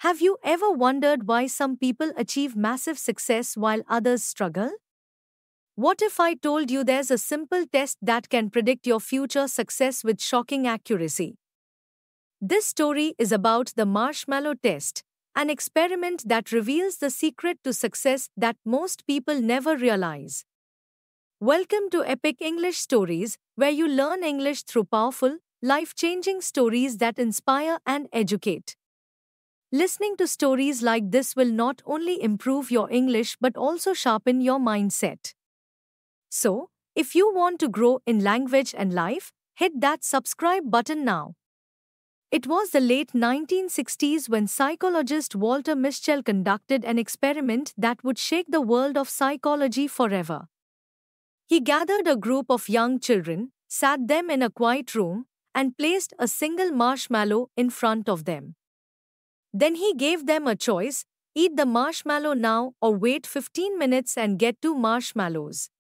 Have you ever wondered why some people achieve massive success while others struggle? What if I told you there's a simple test that can predict your future success with shocking accuracy? This story is about the marshmallow test, an experiment that reveals the secret to success that most people never realize. Welcome to Epic English Stories, where you learn English through powerful, life changing stories that inspire and educate. Listening to stories like this will not only improve your English but also sharpen your mindset. So, if you want to grow in language and life, hit that subscribe button now. It was the late 1960s when psychologist Walter Mischel conducted an experiment that would shake the world of psychology forever. He gathered a group of young children, sat them in a quiet room, and placed a single marshmallow in front of them. Then he gave them a choice: eat the marshmallow now or wait 15 minutes and get 2 marshmallows.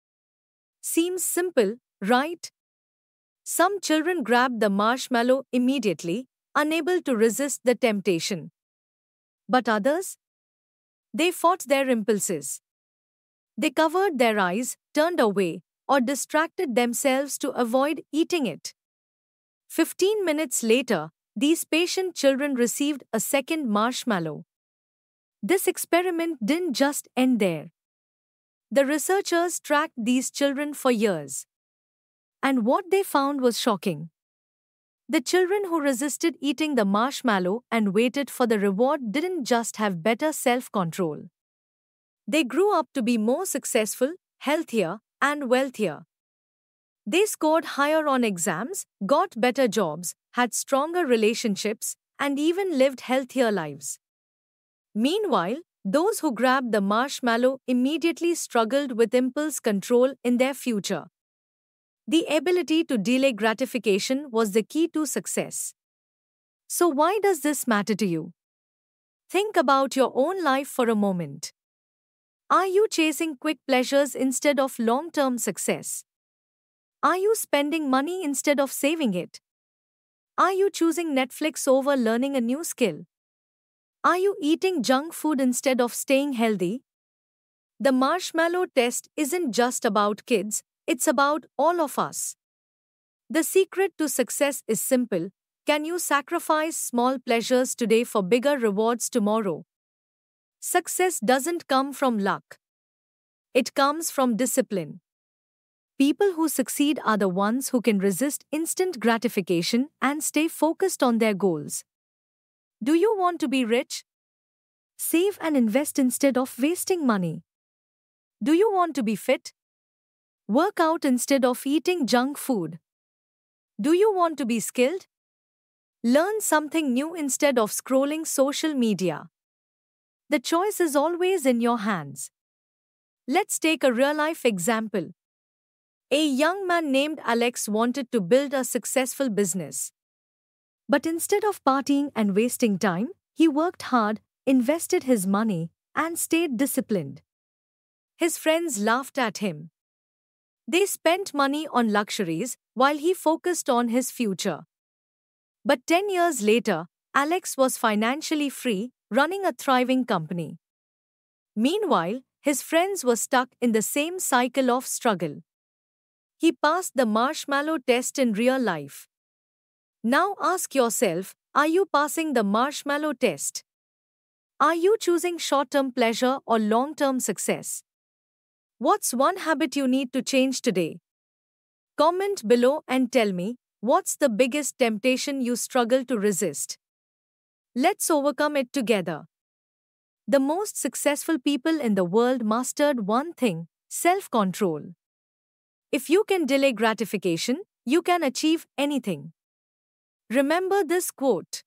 Seems simple, right? Some children grabbed the marshmallow immediately, unable to resist the temptation. But others? They fought their impulses. They covered their eyes, turned away, or distracted themselves to avoid eating it. 15 minutes later, these patient children received a second marshmallow. This experiment didn't just end there. The researchers tracked these children for years. And what they found was shocking. The children who resisted eating the marshmallow and waited for the reward didn't just have better self-control. They grew up to be more successful, healthier, and wealthier. They scored higher on exams, got better jobs, had stronger relationships, and even lived healthier lives. Meanwhile, those who grabbed the marshmallow immediately struggled with impulse control in their future. The ability to delay gratification was the key to success. So why does this matter to you? Think about your own life for a moment. Are you chasing quick pleasures instead of long-term success? Are you spending money instead of saving it? Are you choosing Netflix over learning a new skill? Are you eating junk food instead of staying healthy? The marshmallow test isn't just about kids, it's about all of us. The secret to success is simple: can you sacrifice small pleasures today for bigger rewards tomorrow? Success doesn't come from luck. It comes from discipline. People who succeed are the ones who can resist instant gratification and stay focused on their goals. Do you want to be rich? Save and invest instead of wasting money. Do you want to be fit? Work out instead of eating junk food. Do you want to be skilled? Learn something new instead of scrolling social media. The choice is always in your hands. Let's take a real-life example. A young man named Alex wanted to build a successful business. But instead of partying and wasting time, he worked hard, invested his money, and stayed disciplined. His friends laughed at him. They spent money on luxuries while he focused on his future. But 10 years later, Alex was financially free, running a thriving company. Meanwhile, his friends were stuck in the same cycle of struggle. He passed the marshmallow test in real life. Now ask yourself, are you passing the marshmallow test? Are you choosing short-term pleasure or long-term success? What's one habit you need to change today? Comment below and tell me, what's the biggest temptation you struggle to resist? Let's overcome it together. The most successful people in the world mastered one thing: self-control. If you can delay gratification, you can achieve anything. Remember this quote: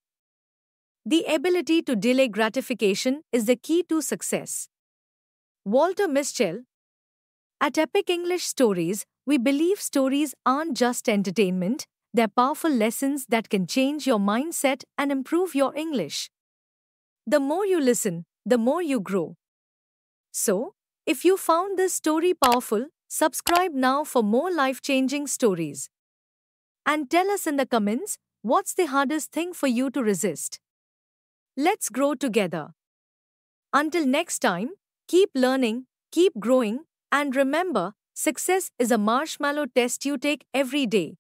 the ability to delay gratification is the key to success. Walter Mischel. At Epic English Stories, we believe stories aren't just entertainment, they're powerful lessons that can change your mindset and improve your English. The more you listen, the more you grow. So, if you found this story powerful, subscribe now for more life-changing stories. And tell us in the comments, what's the hardest thing for you to resist? Let's grow together. Until next time, keep learning, keep growing, and remember, success is a marshmallow test you take every day.